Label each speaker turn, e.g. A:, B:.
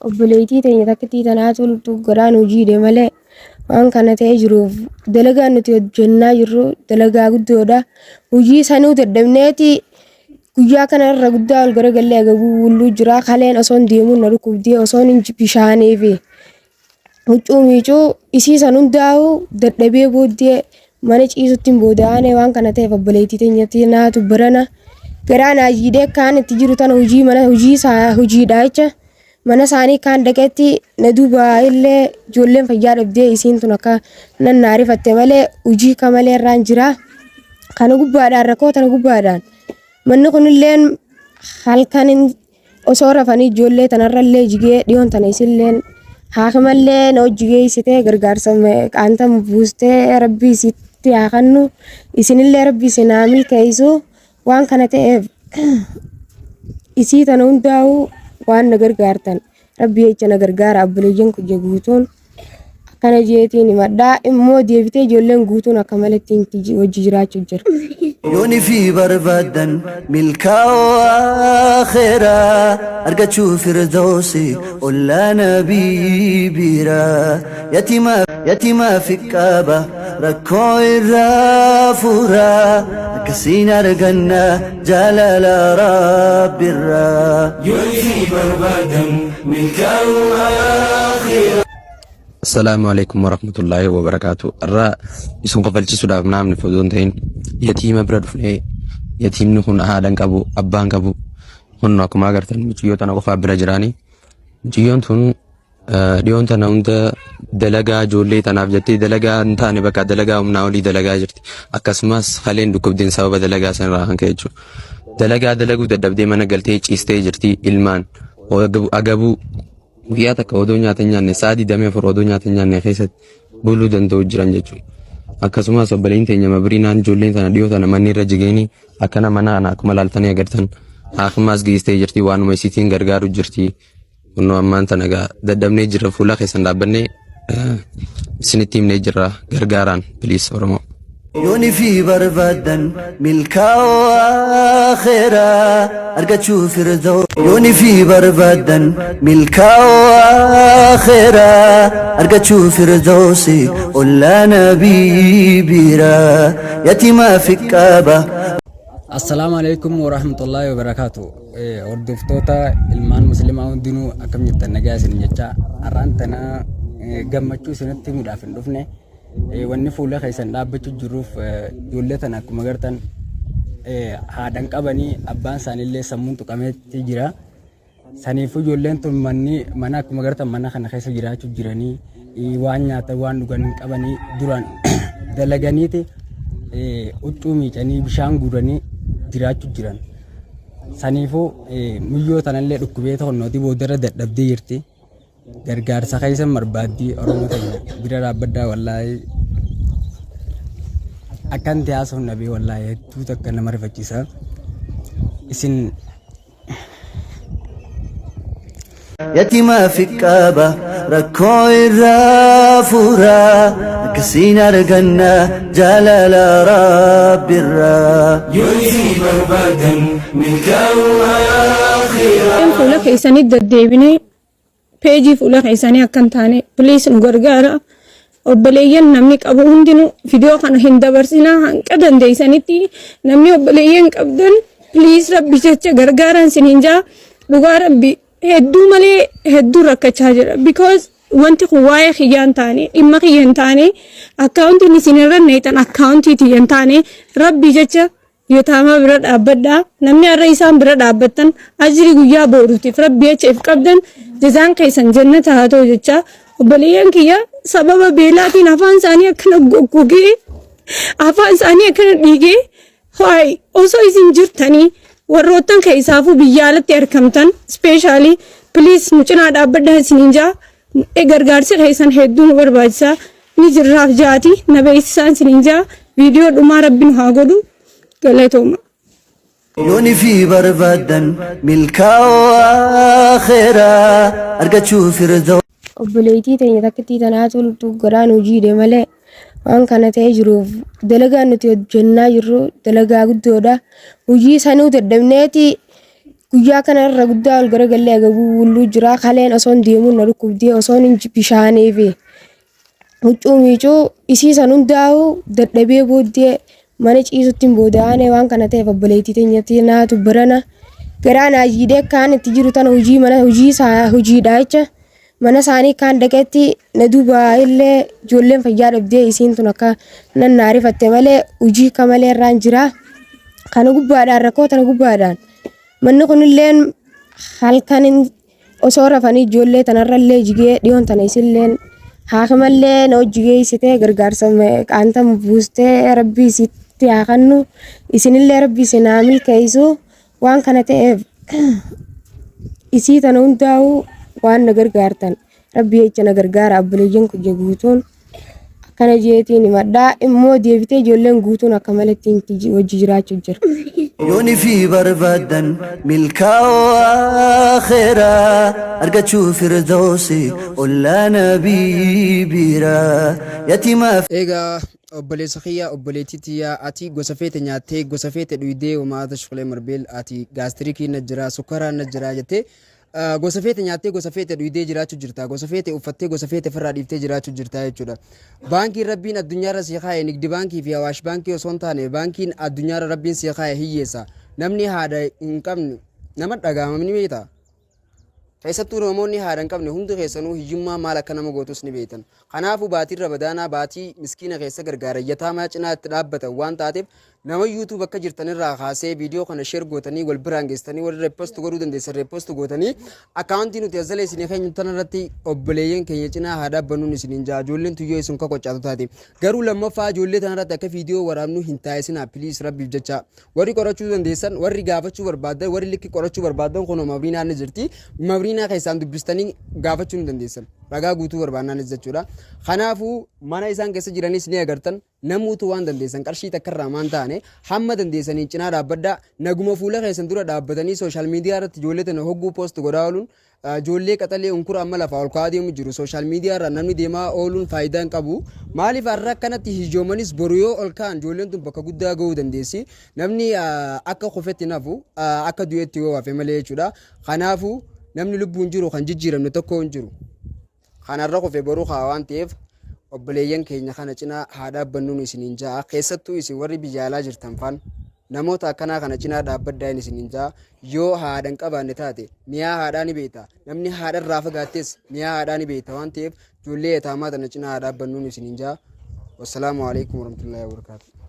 A: obboleettii teenya takkittii tanaa toltu godhaan hojii malee waan kana ta'ee jiruuf dalagaa nuti hojjennaa jirru dalagaa guddoodha. Hojii sanuu dadhabneeti guyyaa kanarra guddaa ol garagallee agabuu wulluu jira. Kaleen osoon deemuun na dhukkubdee osoon bishaanee fi huccuu miicuu isii san hundaa'u dadhabee booddee mana ciisutti booda'anii waan kana ta'eef obboleettii teenyatti naatu barana garaa naajiidee kaan itti jiru tana hojii mana hojiidha jecha. Mana isaanii kaan dhaqetti na duuba illee ijoolleen fayyaa dhabdee isiin tun akka nan naarifatte malee hojii kamalee irraan jira. Kana gubbaadhaan rakkoo tana gubbaadhaan manni kunillee halkan osoo rafanii ijoollee tanarrallee jigee dhiyoon tana isillee haakimallee na hojjigee isitee gargaarsa qaanta buustee rabbii isitti haakannu isinillee rabbii isinaa milkeessu waan kana ta'eef isii tana hundaa'u waan na gargaartan rabbii jecha na gargaara abboleeyyan kuyya guutuun akkana jeetiin himadhaa immoo deebitee ijoolleen guutuun akka malatti wajji jiraachuu jira.
B: Yooni fi barbaadan milkaa'oo akhiraa argachuu firdoosi ollaa nabii biraa yatimaa fi qaaba rakkoo irraa furaa akkasiin arganna jaalala rabbirraa. Yooni fi barbaadan milkaa'oo akhiraa.
C: السلام عليكم ورحمة الله وبركاته. الرا يسون قبل جسودا بنام نفودون تين يتيم برد فني يتيم نكون أهالن كابو أبان كابو هن ناكم أقرتن مجيون تنا قفا برجراني مجيون تون اليوم تنا عند دلجا جولي تنا بجتي دلجا نتاني بكا دلجا ومناولي دلجا جرتي أكسماس خلين دكوب دين سبب دلجا سنراهن كيجو دلجا دلجو تدبدي من قلتي تشيستي جرتي إلمان وأجابو guyyaa takka odoo nyaata nyaanne saadii damee afur odoo nyaata nyaanne keessatti buluu danda'u jiran jechuudha. Akkasumas obboleen teenya mabiriinaan ijoolleen tana dhiyoo tana manni irra jigeenii akkana mana ana akkuma laaltanii agartan akkasumas geessitee jirti waanuma isiitiin gargaaru jirti. Kunnoo ammaan tana egaa dadhabnee jirra fuula keessan dhaabbannee isinitti himnee jirra gargaaraan biliis Oromoo.
B: Yooni fi barbaadan milkaa'oo akhiraa argachuu firdoo. Yooni fi barbaadan milkaa'oo akhiraa argachuu firdoosi ollaa nabii biraa yatimaa fi qaaba.
D: Assalamu alaikum warahmatullahi wabarakatuh. Hordoftoota ilmaan musliimaa hundinuu akkam jirtan nagaa isin jecha har'aan tana gammachuu isinitti himuudhaaf hin dhufne. Wanni fuula keessan dhaabbachuu jiruuf ijoollee tana akkuma agartan haadhan qabanii abbaan isaaniillee sammuun tuqameetti jira. Saniifuu ijoolleen tun mana akkuma agartan mana kana keessa jiraachuu jiranii waan nyaata waan dhugan qabanii duraan dalaganiiti huccuu miicanii bishaan guuranii jiraachuu jiran. Saniifuu muyyoo tanallee dhukkubee tokkotti boodarra dadhabdee jirti. Gargaarsa keessan barbaaddii Oromoo ta'e bira dhaabbaddaa wallaahi akkan taasisuun nabii wallaahi hedduu takka nama rifachiisa isin
B: yatimaa fi qaaba rakkoo irraa furaa akkasiin arganna jaalala rabbirraa. Yooni fi barbaadan milkaa'uu akhiraa.
A: Fuula keessanitti deddeebinee peejii fuula keessanii akkan taane please nu gargaara. Obboleeyyan namni qabu hundinuu viidiyoo kana hin dabarsinaa hanqa dandeessanitti namni obboleeyyan qabdan please rabbi jecha gargaaran siniin jaa dhugaa rabbi hedduu malee hedduu rakkachaa jira because wanti kun waa'ee kiyyaan taane dhimma kiyya hin taane akkaawuntiin isinirra neetan akkaawuntii tiyya hin taane rabbi jecha yootaama bira dhaabbadhaa namni har'a isaan bira dhaabbattan ajiri guyyaa booruutiif rabbi jecha if qabdan jazaan keessan jannata haa ta'u jecha obboleeyyan kiyya sababa beelaatiin afaan isaanii akkana goggogee afaan isaanii akkana dhiigee ho'ay osoo isin jirtanii warroottan keessaafuu biyya alatti argamtan speeshaalii piliis nu cinaa dhaabbadhaa isiniin jaa gargaarsi keessan hedduu nu barbaachisaa ni jirraaf jaati na beeksisaan isiniin jaa viidiyoo dhumaa rabbi nu haa godhu galatooma.
B: Yooni fi barbaadan milkaa'oo akhiraa argachuu firdoo.
A: Obboleettii teenya takkittii tanaa toltu godhaan hojii malee waan kana ta'ee jiruuf dalagaa nuti hojjennaa jirru dalagaa guddoodha. Hojii sanuu dadhabneeti guyyaa kanarra guddaa ol garagallee agabuu wulluu jira kaleen osoon deemuun na dhukkubdee osoon hin bishaanee fi huccuu miicuu isii san hundaa'u dadhabee booddee mana ciisutti hin booda'ane waan kana ta'eef obboleettii teenyatti naatu barana garaa naajiidee kaan itti jiru tana hojii mana hojiidha jecha mana isaanii kaan dhaqeetti na duuba illee ijoolleen fayyaa dhabdee isiin tun akka nan naarifatte malee hojii kamalee irraan jira kana gubbaadhaan rakkoo tana gubbaadhaan manni kunilleen halkan osoo rafanii ijoollee tanarrallee jigee dhiyoon tana isilleen haakimallee na hojjigee isitee gargaarsa qaanta buustee rabbii isitti haa kennu isinillee rabbii isin haa milkeessu waan kana ta'eef isii tana hundaa'u waan na gargaartan rabbii jecha na gargaara abboleeyyan kiyya guutuun akkana jeetiin himadhaa immoo deebitee ijoolleen guutuun akka malattiin wajji jiraachuu jira.
B: yooni fi barbaadan milkaa'oo akhiraa argachuu firdawsi ollaa nabii biraa yatiimaaf
D: egaa obboleessa kiyya obboleettii tiyyaa ati gosa feete nyaattee gosa feete dhuydee uummata shukulee marbeel ati gaastiriikii na jira sukkaraan na jira jettee gosa feete nyaattee gosa feete dhuydee jiraachuu jirta gosa feete uffattee gosa feete firraa dhiiftee jiraachuu jirta jechuudha. Baankiin rabbiin addunyaarra si kaa'e nigdi baankii fi awaash baankii osoo hin taane baankiin addunyaarra rabbiin si kaa'e hiyyeessa namni haadha hin qabne nama dhagaamamni beekta. Keessattuu namoonni haadha hin qabne hundi keessanuu hiyyummaa maal akka nama gootus ni beektan. Kanaafuu baatii Ramadaanaa baatii miskiina keessa gargaarayyataa maa cinaa itti dhaabbatan waan taateef nama YouTube akka jirtanirraa kaasee viidiyoo kana share gootanii wal biraan geessanii warri repost godhuu dandeessan repost gootanii akkaawuntii nuti azalee isin keenya tanarratti obboleeyyan keenya cinaa haa dhaabbannuun isiniin jaa ijoolleen tuyyoo isin kakkochaatu taate garuu lammaffaa ijoollee tanarratti akka viidiyoo waraabnu hin taasisinaa piliis rabbiif jecha warri qorachuu dandeessan warri gaafachuu barbaadan warri likki qorachuu barbaadan kun mabriinaa ni jirti mabriinaa keessaan dubbistanii gaafachuu ni dandeessan ragaa guutuu barbaannaanis jechuudha. Kanaafuu mana isaan keessa jiranis ni agartan namuutu waan dandeessan qarshii takkarraa maan taane hamma dandeessanii cinaa dhaabbaddaa naguma fuula keessan dura dhaabbatanii sooshaal miidiyaa irratti ijoollee tana hogguu poost godhaa ooluun ijoollee qaxalee unkura amma lafaa ol kaa'aa deemu jiru sooshaal miidiyaa irraa namni deemaa ooluun faayidaa hin qabu. Maaliif har'a akkanatti hijoomanis boru yoo ol ka'an ijoolleen tun bakka guddaa ga'uu dandeessi namni akka kofetti nafu akka du'eetti yoo hafe malee jechuudha. Kanaafuu namni lubbuun jiru kan jijjiiramne tokko hin jiru. Kanarra kofee boruu haa waan ta'eef obboleeyyan keenya kana cinaa haa dhaabbannuun isiniin ja'a keessattuu isin warri biyya alaa jirtan faan namoota akkanaa kana cinaa dhaabbaddaa isiniin ja'a yoo haadhan qabaanne taate miyaa haadhaa ni beekta namni haadharraa fagaattees miyaa haadhaa ni beekta waan ta'eef ijoollee etaamaa tana cinaa haa dhaabbannuun isiniin ja'a. Wassalaamu alaikum warahmatullahi wabarakatuh.